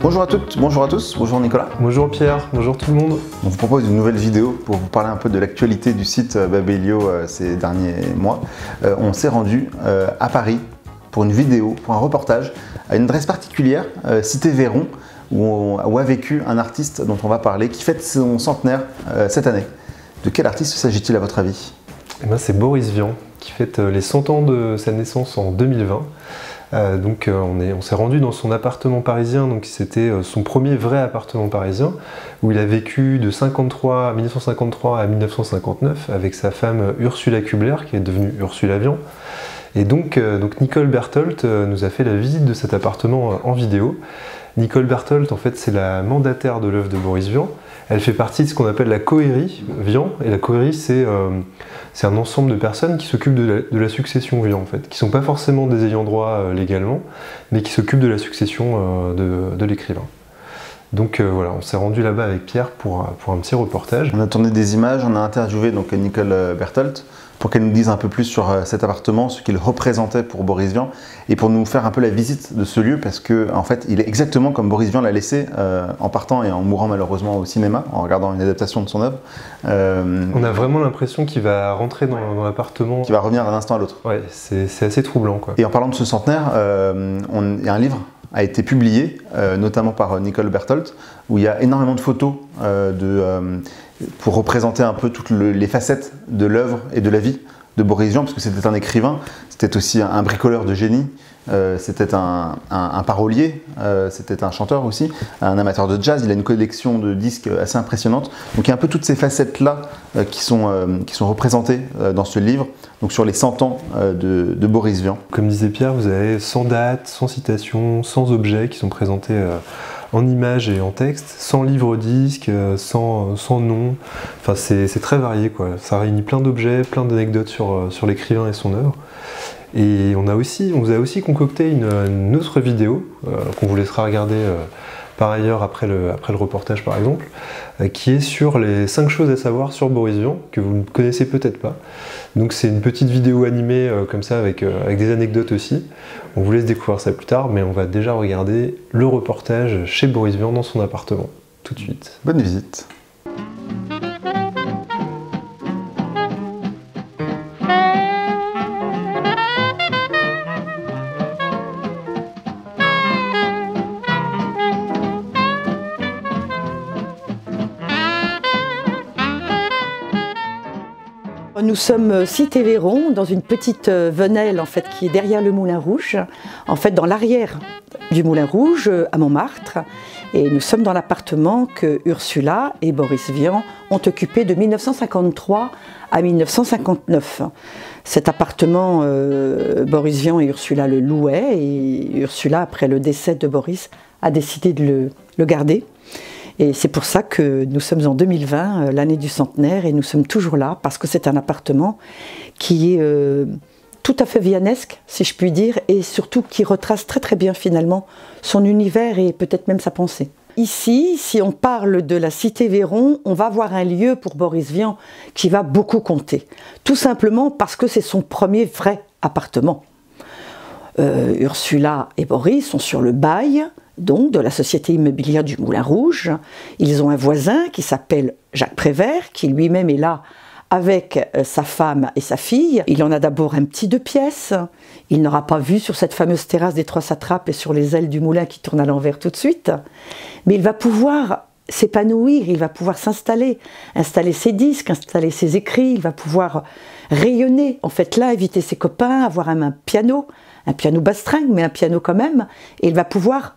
Bonjour à toutes, bonjour à tous, bonjour Nicolas. Bonjour Pierre, bonjour tout le monde. On vous propose une nouvelle vidéo pour vous parler un peu de l'actualité du site Babelio ces derniers mois. On s'est rendu à Paris pour une vidéo, pour un reportage à une adresse particulière, Cité Véron, où a vécu un artiste dont on va parler, qui fête son centenaire cette année. De quel artiste s'agit-il à votre avis? C'est Boris Vian qui fête les 100 ans de sa naissance en 2020. On s'est rendu dans son appartement parisien, donc c'était son premier vrai appartement parisien, où il a vécu de 1953 à 1959 avec sa femme Ursula Kubler, qui est devenue Ursula Vian. Et donc Nicole Berthold nous a fait la visite de cet appartement en vidéo. Nicole Berthold, en fait, c'est la mandataire de l'œuvre de Boris Vian. Elle fait partie de ce qu'on appelle la cohérie Vian, et la cohérie, c'est un ensemble de personnes qui s'occupent de la succession Vian, en fait, qui ne sont pas forcément des ayants droit légalement, mais qui s'occupent de la succession de l'écrivain. Donc voilà, on s'est rendu là-bas avec Pierre pour un petit reportage. On a tourné des images, on a interviewé donc Nicole Berthold pour qu'elle nous dise un peu plus sur cet appartement, ce qu'il représentait pour Boris Vian, et pour nous faire un peu la visite de ce lieu, parce que en fait, il est exactement comme Boris Vian l'a laissé en partant et en mourant malheureusement au cinéma, en regardant une adaptation de son œuvre. On a vraiment l'impression qu'il va rentrer dans l'appartement. Qu'il va revenir d'un instant à l'autre. Ouais, c'est assez troublant, quoi. Et en parlant de ce centenaire, il y a un livre a été publié, notamment par Nicole Berthold, où il y a énormément de photos pour représenter un peu toutes les facettes de l'œuvre et de la vie de Boris Vian, parce que c'était un écrivain, c'était aussi un bricoleur de génie, c'était un parolier, c'était un chanteur aussi, un amateur de jazz. Il a une collection de disques assez impressionnante. Donc il y a un peu toutes ces facettes-là qui sont représentées dans ce livre, donc sur les 100 ans de Boris Vian. Comme disait Pierre, vous avez 100 dates, 100 citations, 100 objets qui sont présentés en images et en texte, sans livre-disque, sans nom. Enfin, c'est très varié, quoi. Ça réunit plein d'objets, plein d'anecdotes sur l'écrivain et son œuvre. Et on vous a aussi concocté une autre vidéo qu'on vous laissera regarder par ailleurs après le reportage par exemple, qui est sur les 5 choses à savoir sur Boris Vian, que vous ne connaissez peut-être pas. Donc c'est une petite vidéo animée comme ça avec des anecdotes aussi. On vous laisse découvrir ça plus tard, mais on va déjà regarder le reportage chez Boris Vian dans son appartement, tout de suite. Bonne visite. Nous sommes Cité Véron, dans une petite venelle en fait, qui est derrière le Moulin Rouge, en fait dans l'arrière du Moulin Rouge, à Montmartre. Et nous sommes dans l'appartement que Ursula et Boris Vian ont occupé de 1953 à 1959. Cet appartement, Boris Vian et Ursula le louaient, et Ursula, après le décès de Boris, a décidé de le garder. Et c'est pour ça que nous sommes en 2020, l'année du centenaire, et nous sommes toujours là, parce que c'est un appartement qui est tout à fait vianesque, si je puis dire, et surtout qui retrace très très bien finalement son univers et peut-être même sa pensée. Ici, si on parle de la Cité Véron, on va voir un lieu pour Boris Vian qui va beaucoup compter. Tout simplement parce que c'est son premier vrai appartement. Ursula et Boris sont sur le bail, donc de la société immobilière du Moulin Rouge. Ils ont un voisin qui s'appelle Jacques Prévert, qui lui-même est là avec sa femme et sa fille. Il en a d'abord un petit 2 pièces. Il n'aura pas vu sur cette fameuse terrasse des 3 satrapes et sur les ailes du moulin qui tournent à l'envers tout de suite. Mais il va pouvoir s'épanouir, il va pouvoir s'installer, installer ses disques, installer ses écrits, il va pouvoir rayonner. En fait là, inviter ses copains, avoir un piano bastringue, mais un piano quand même, et il va pouvoir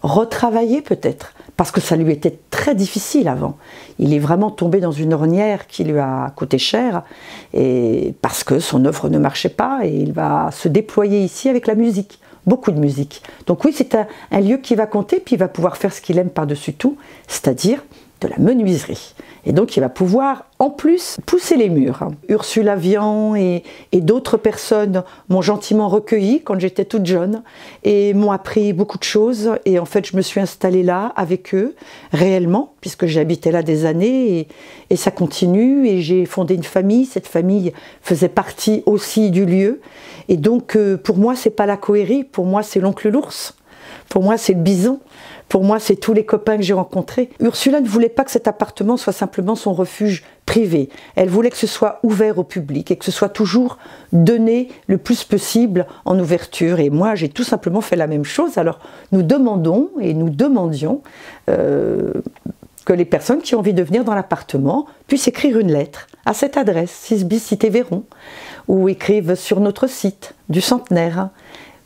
retravailler peut-être, parce que ça lui était très difficile avant. Il est vraiment tombé dans une ornière qui lui a coûté cher, et parce que son œuvre ne marchait pas, et il va se déployer ici avec la musique, beaucoup de musique. Donc oui, c'est un lieu qui va compter, puis il va pouvoir faire ce qu'il aime par-dessus tout, c'est-à-dire de la menuiserie. Et donc il va pouvoir en plus pousser les murs. Ursula Vian et d'autres personnes m'ont gentiment recueillie quand j'étais toute jeune et m'ont appris beaucoup de choses. Et en fait je me suis installée là avec eux réellement, puisque j'ai habité là des années et ça continue. Et j'ai fondé une famille, cette famille faisait partie aussi du lieu. Et donc pour moi c'est pas la cohérie, pour moi c'est l'oncle l'ours. Pour moi, c'est le bison. Pour moi, c'est tous les copains que j'ai rencontrés. Ursula ne voulait pas que cet appartement soit simplement son refuge privé. Elle voulait que ce soit ouvert au public et que ce soit toujours donné le plus possible en ouverture. Et moi, j'ai tout simplement fait la même chose. Alors, nous demandons et nous demandions que les personnes qui ont envie de venir dans l'appartement puissent écrire une lettre à cette adresse, 6 bis Cité Véron, ou écrivent sur notre site du Centenaire,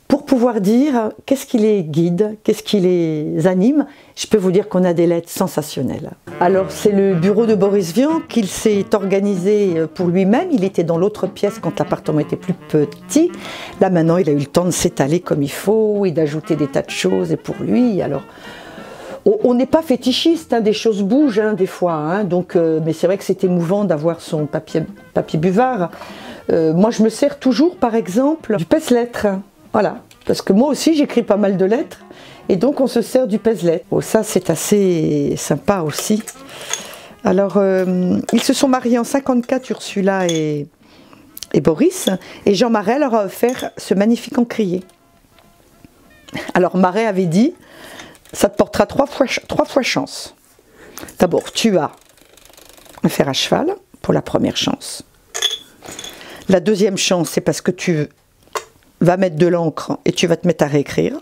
pour pouvoir dire qu'est-ce qui les guide, qu'est-ce qui les anime. Je peux vous dire qu'on a des lettres sensationnelles. Alors c'est le bureau de Boris Vian qu'il s'est organisé pour lui-même. Il était dans l'autre pièce quand l'appartement était plus petit. Là maintenant il a eu le temps de s'étaler comme il faut et d'ajouter des tas de choses. Et pour lui, alors on n'est pas fétichiste, hein, des choses bougent hein, des fois. Hein, donc, mais c'est vrai que c'est émouvant d'avoir son papier buvard. Moi je me sers toujours par exemple du pèse-lettres. Voilà, parce que moi aussi j'écris pas mal de lettres et donc on se sert du pèse-lettres. Oh, ça c'est assez sympa aussi. Alors ils se sont mariés en 54, Ursula et Boris, et Jean Marais leur a offert ce magnifique encrier. Alors Marais avait dit, ça te portera trois fois chance. D'abord tu as un fer à cheval pour la première chance. La deuxième chance c'est parce que tu va mettre de l'encre et tu vas te mettre à réécrire.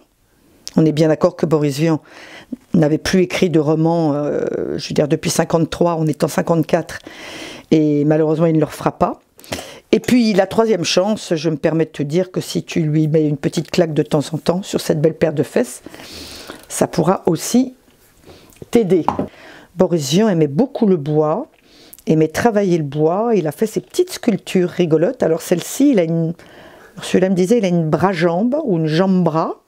On est bien d'accord que Boris Vian n'avait plus écrit de roman, je veux dire depuis 53, on est en 54, et malheureusement il ne le refera pas. Et puis la troisième chance, je me permets de te dire que si tu lui mets une petite claque de temps en temps sur cette belle paire de fesses, ça pourra aussi t'aider. Boris Vian aimait beaucoup le bois, aimait travailler le bois, il a fait ses petites sculptures rigolotes. Alors celle-ci, il a une... Celui-là me disait, il a une bras-jambe ou une jambe-bras,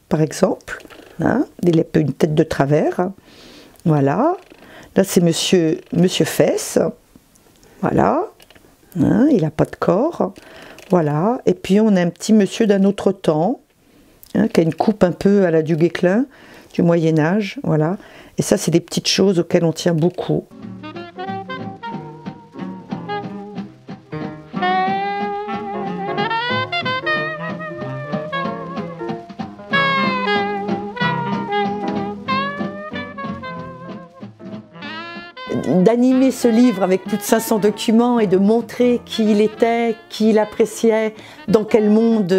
par exemple. Hein, il a une tête de travers. Voilà. Là, c'est monsieur Fesse. Voilà. Hein, il n'a pas de corps. Voilà. Et puis, on a un petit monsieur d'un autre temps, hein, qui a une coupe un peu à la du Guesclin, du Moyen-Âge. Voilà. Et ça, c'est des petites choses auxquelles on tient beaucoup. D'animer ce livre avec plus de 500 documents et de montrer qui il était, qui il appréciait, dans quel monde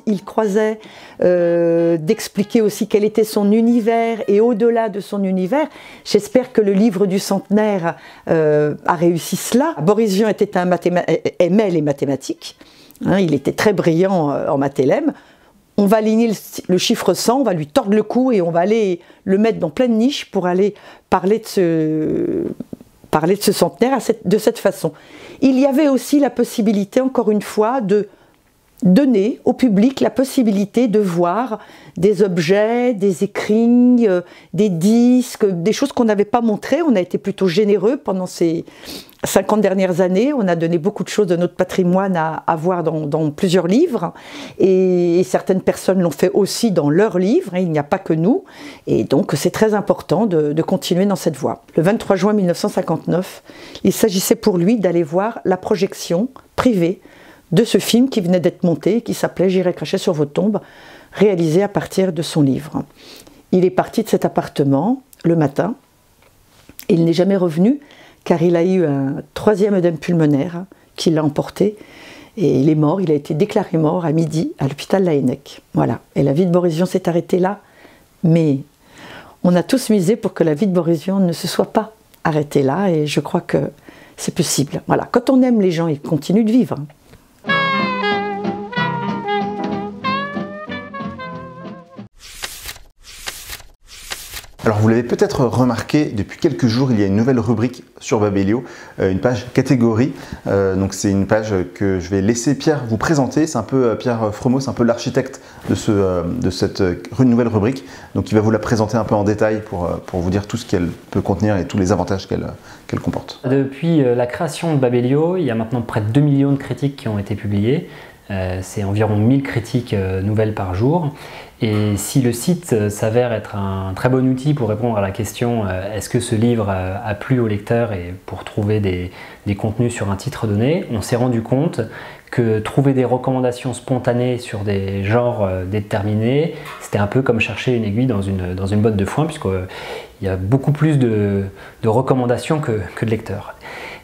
il croisait, d'expliquer aussi quel était son univers et au-delà de son univers. J'espère que le livre du centenaire a réussi cela. Boris Vian aimait les mathématiques, hein, il était très brillant en mathélème. On va aligner le chiffre 100, on va lui tordre le cou et on va aller le mettre dans plein de niches pour aller parler de ce centenaire de cette façon. Il y avait aussi la possibilité, encore une fois, de donner au public la possibilité de voir des objets, des écrins, des disques, des choses qu'on n'avait pas montrées. On a été plutôt généreux pendant ces 50 dernières années. On a donné beaucoup de choses de notre patrimoine à voir dans plusieurs livres. Et certaines personnes l'ont fait aussi dans leurs livres. Il n'y a pas que nous. Et donc c'est très important de continuer dans cette voie. Le 23 juin 1959, il s'agissait pour lui d'aller voir la projection privée de ce film qui venait d'être monté, qui s'appelait « J'irai cracher sur vos tombes », réalisé à partir de son livre. Il est parti de cet appartement le matin, et il n'est jamais revenu, car il a eu un troisième œdème pulmonaire qui l'a emporté, et il est mort, il a été déclaré mort à midi à l'hôpital Laennec. Voilà, et la vie de Boris Vian s'est arrêtée là, mais on a tous misé pour que la vie de Boris Vian ne se soit pas arrêtée là, et je crois que c'est possible. Voilà, quand on aime les gens, ils continuent de vivre. Alors vous l'avez peut-être remarqué, depuis quelques jours, il y a une nouvelle rubrique sur Babelio, une page catégorie. Donc c'est une page que je vais laisser Pierre vous présenter. C'est un peu Pierre Fromos, c'est un peu l'architecte de cette nouvelle rubrique. Donc il va vous la présenter un peu en détail pour vous dire tout ce qu'elle peut contenir et tous les avantages qu'elle comporte. Depuis la création de Babelio, il y a maintenant près de 2 millions de critiques qui ont été publiées. C'est environ 1000 critiques nouvelles par jour. Et si le site s'avère être un très bon outil pour répondre à la question est-ce que ce livre a plu au lecteur et pour trouver des contenus sur un titre donné, on s'est rendu compte que trouver des recommandations spontanées sur des genres déterminés, c'était un peu comme chercher une aiguille dans une botte de foin, puisqu'il y a beaucoup plus de recommandations que de lecteurs.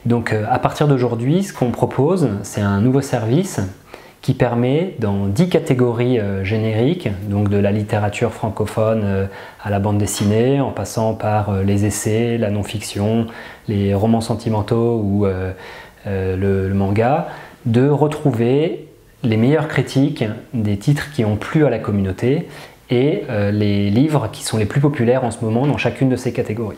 Donc à partir d'aujourd'hui, ce qu'on propose, c'est un nouveau service qui permet dans 10 catégories génériques, donc de la littérature francophone à la bande dessinée, en passant par les essais, la non-fiction, les romans sentimentaux ou le manga, de retrouver les meilleures critiques des titres qui ont plu à la communauté et les livres qui sont les plus populaires en ce moment dans chacune de ces catégories.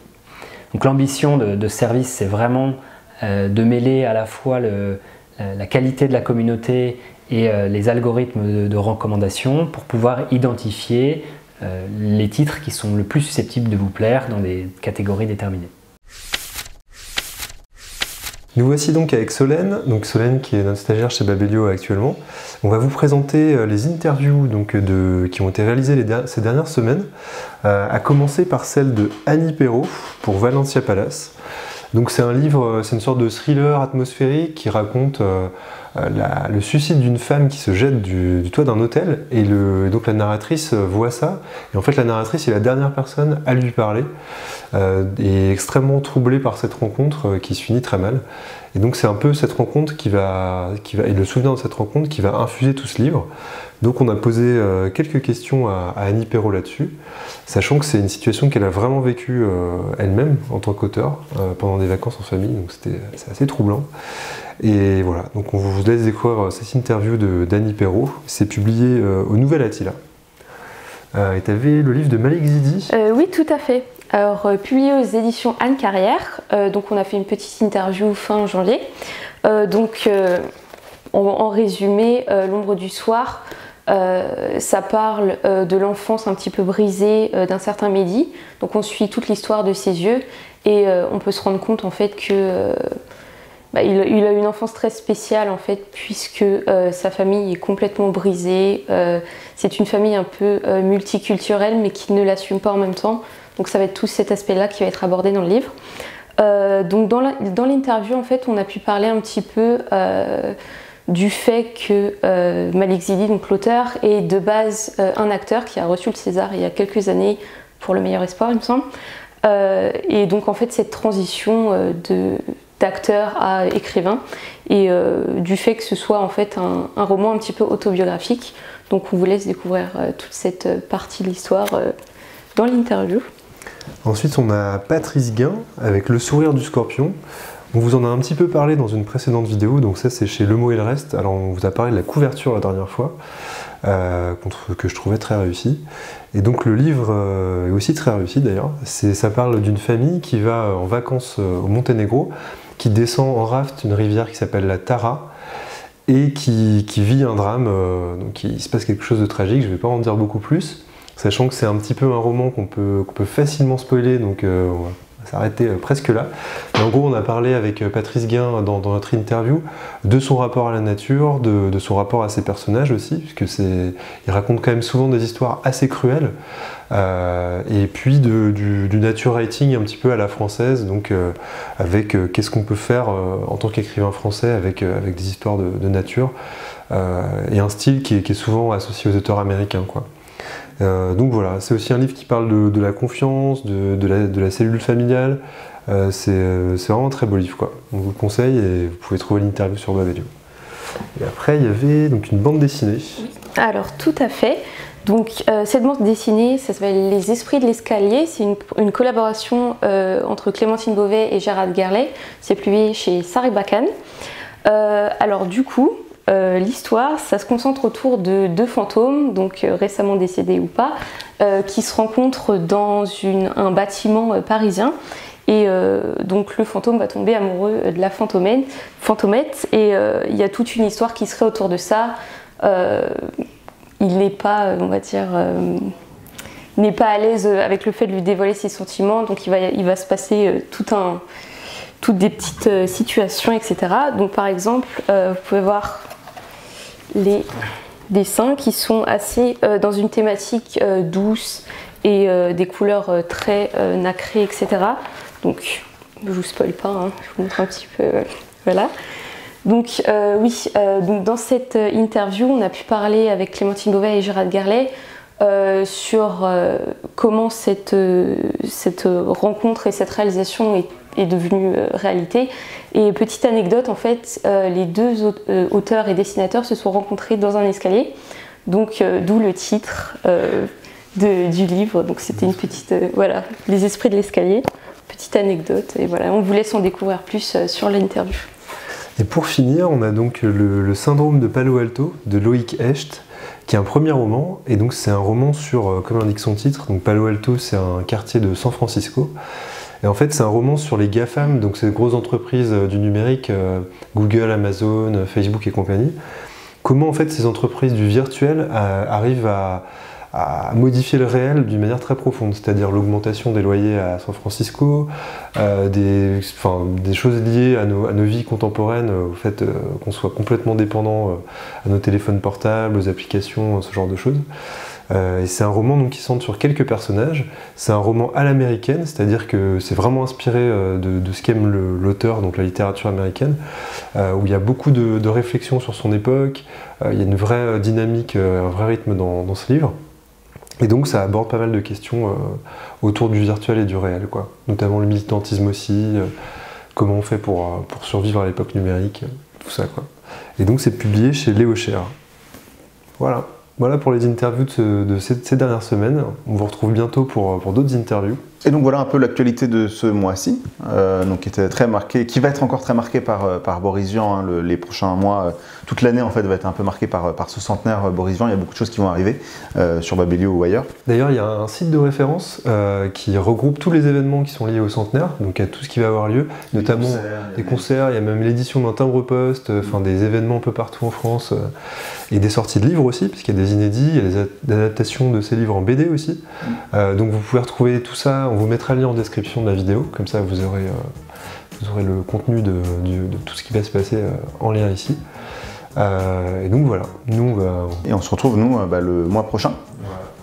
Donc l'ambition de ce service, c'est vraiment de mêler à la fois la qualité de la communauté et les algorithmes de recommandation pour pouvoir identifier les titres qui sont le plus susceptibles de vous plaire dans des catégories déterminées. Nous voici donc avec Solène, qui est notre stagiaire chez Babelio actuellement. On va vous présenter les interviews qui ont été réalisées ces dernières semaines, à commencer par celle de Annie Perrault pour Valencia Palace. Donc c'est un livre, c'est une sorte de thriller atmosphérique qui raconte le suicide d'une femme qui se jette du toit d'un hôtel et donc la narratrice voit ça et en fait la narratrice est la dernière personne à lui parler et est extrêmement troublée par cette rencontre qui se finit très mal et donc c'est un peu cette rencontre et le souvenir de cette rencontre qui va infuser tout ce livre. Donc on a posé quelques questions à Annie Perrault là-dessus, sachant que c'est une situation qu'elle a vraiment vécue elle-même en tant qu'auteur pendant des vacances en famille, donc c'est assez troublant. Et voilà, donc on vous laisse découvrir cette interview d'Annie Perrault, c'est publié au Nouvel Attila. Et tu avais le livre de Malik Zidi. Oui, tout à fait. Alors, publié aux éditions Anne Carrière, donc on a fait une petite interview fin janvier. En résumé, L'ombre du soir, ça parle de l'enfance un petit peu brisée d'un certain Mehdi. Donc on suit toute l'histoire de ses yeux et on peut se rendre compte en fait que il a une enfance très spéciale en fait puisque sa famille est complètement brisée. C'est une famille un peu multiculturelle mais qui ne l'assume pas en même temps. Donc ça va être tout cet aspect-là qui va être abordé dans le livre. Donc dans l'interview en fait on a pu parler un petit peu du fait que Malik Zidi, donc l'auteur, est de base un acteur qui a reçu le César il y a quelques années pour Le Meilleur Espoir, il me semble. Et donc en fait cette transition d'acteur à écrivain et du fait que ce soit en fait un roman un petit peu autobiographique. Donc on vous laisse découvrir toute cette partie de l'histoire dans l'interview. Ensuite on a Patrice Guin avec Le sourire du scorpion. On vous en a un petit peu parlé dans une précédente vidéo, donc ça c'est chez Le Mot et le Reste. Alors on vous a parlé de la couverture la dernière fois, que je trouvais très réussi. Et donc le livre est aussi très réussi d'ailleurs. Ça parle d'une famille qui va en vacances au Monténégro, qui descend en raft une rivière qui s'appelle la Tara, et qui vit un drame, donc il se passe quelque chose de tragique, je ne vais pas en dire beaucoup plus, sachant que c'est un petit peu un roman qu'on peut facilement spoiler, donc on va s'arrêter presque là. Et en gros, on a parlé avec Patrice Guin dans notre interview de son rapport à la nature, de son rapport à ses personnages aussi, puisque il raconte quand même souvent des histoires assez cruelles, et puis du nature writing un petit peu à la française, donc avec qu'est-ce qu'on peut faire en tant qu'écrivain français avec des histoires de nature, et un style qui est souvent associé aux auteurs américains, quoi. Donc voilà, c'est aussi un livre qui parle de la confiance, de la cellule familiale. C'est vraiment un très beau livre, quoi. On vous le conseille et vous pouvez trouver l'interview sur Babelio. Et après, il y avait donc une bande dessinée. Alors tout à fait. Donc cette bande dessinée, ça s'appelle Les Esprits de l'escalier. C'est une collaboration entre Clémentine Beauvais et Gérard Gerlet. C'est publié chez Sarbacane. Alors du coup, l'histoire, ça se concentre autour de deux fantômes, donc récemment décédés ou pas, qui se rencontrent dans un bâtiment parisien. Et donc le fantôme va tomber amoureux de la fantomette et il y a toute une histoire qui serait autour de ça. Il n'est pas, on va dire, n'est pas à l'aise avec le fait de lui dévoiler ses sentiments, donc il va se passer toutes des petites situations, etc. Donc par exemple, vous pouvez voir les dessins qui sont assez dans une thématique douce et des couleurs très nacrées, etc. Donc, je vous spoil pas, hein, je vous montre un petit peu. Voilà. Donc, donc dans cette interview, on a pu parler avec Clémentine Beauvais et Gérard Garlet sur comment cette rencontre et cette réalisation est devenue réalité. Et petite anecdote, en fait, les deux auteurs et dessinateurs se sont rencontrés dans un escalier, donc d'où le titre du livre. Donc c'était une petite, voilà, les esprits de l'escalier, petite anecdote. Et voilà, on vous laisse en découvrir plus sur l'interview. Et pour finir, on a donc le syndrome de Palo Alto de Loïc Hecht, qui est un premier roman, et donc c'est un roman sur, comme l'indique son titre, donc Palo Alto c'est un quartier de San Francisco, et en fait c'est un roman sur les GAFAM, donc ces grosses entreprises du numérique, Google, Amazon, Facebook et compagnie. Comment en fait ces entreprises du virtuel arrivent à modifier le réel d'une manière très profonde, c'est-à-dire l'augmentation des loyers à San Francisco, des choses liées à nos vies contemporaines, au fait qu'on soit complètement dépendant à nos téléphones portables, aux applications, ce genre de choses. Et c'est un roman donc, qui centre sur quelques personnages. C'est un roman à l'américaine, c'est-à-dire que c'est vraiment inspiré de ce qu'aime l'auteur, donc la littérature américaine, où il y a beaucoup de réflexions sur son époque, il y a une vraie dynamique, un vrai rythme dans ce livre. Et donc ça aborde pas mal de questions autour du virtuel et du réel, quoi. Notamment le militantisme aussi, comment on fait pour survivre à l'époque numérique, tout ça, quoi. Et donc c'est publié chez Léo Cher. Voilà. Voilà pour les interviews de ces dernières semaines. On vous retrouve bientôt pour d'autres interviews. Et donc voilà un peu l'actualité de ce mois-ci, donc qui était très marqué, qui va être encore très marqué par Boris Vian, hein, les prochains mois. Toute l'année en fait va être un peu marquée par ce centenaire Boris Vian. Il y a beaucoup de choses qui vont arriver sur Babelio ou ailleurs. D'ailleurs, il y a un site de référence qui regroupe tous les événements qui sont liés au centenaire, donc à tout ce qui va avoir lieu, notamment des concerts, il y a même l'édition d'un timbre-poste, des événements un peu partout en France, et des sorties de livres aussi, puisqu'il y a des inédits, il y a des adaptations de ces livres en BD aussi. Donc vous pouvez retrouver tout ça. On vous mettra le lien en description de la vidéo, comme ça vous aurez le contenu de tout ce qui va se passer en lien ici. Et donc voilà, Et on se retrouve nous le mois prochain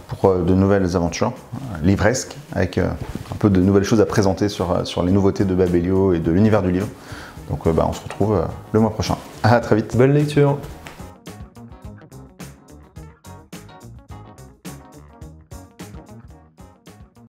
pour de nouvelles aventures livresques, avec un peu de nouvelles choses à présenter sur les nouveautés de Babelio et de l'univers du livre. Donc on se retrouve le mois prochain. À très vite. Bonne lecture.